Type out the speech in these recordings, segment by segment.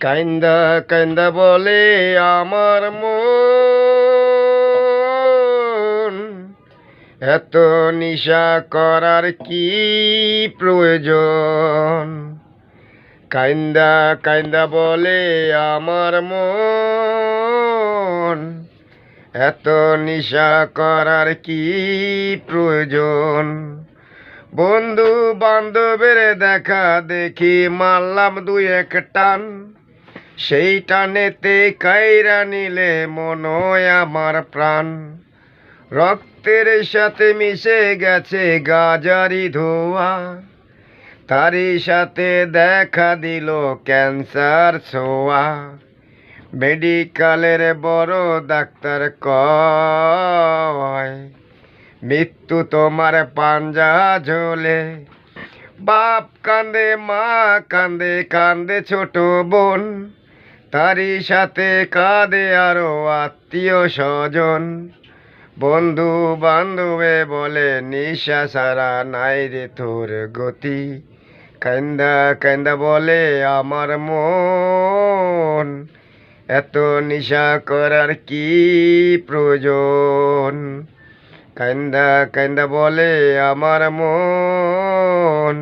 কাইন্দা কাইন্দা বলে আমার মন, এত নিশা করার কি প্রয়োজন। কাইন্দা কাইন্দা বলে আমার মন, এত নিশা করার কি প্রয়োজন। বন্ধু বান্ধবের দেখা দেখি মারলাম দুই এক টান, সেই টানেতে কাইরা নিলে মনয় আমার প্রাণ। রক্তের সাথে মিশে গেছে গাজারি ধোয়া, তারই সাথে দেখা দিল ক্যান্সার ছোঁয়া। মেডিকেলের বড় ডাক্তার কয়, মৃত্যু তোমার পাঞ্জা ঝোলে। বাপ কান্দে, মা কান্দে, কান্দে ছোট বোন, তারই সাথে কাঁদে আরো আত্মীয় স্বজন। বন্ধু বান্ধবে বলে নিশা সারা নাই রে তোর গতি। কান্দা কান্দা বলে আমার মন, এত নিশা করার কি প্রয়োজন। কান্দা কান্দা বলে আমার মন,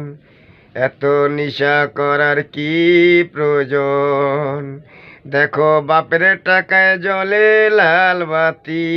এত নিশা করার কি প্রয়োজন। দেখো বাপের টাকায় জ্বলে লাল বাতি।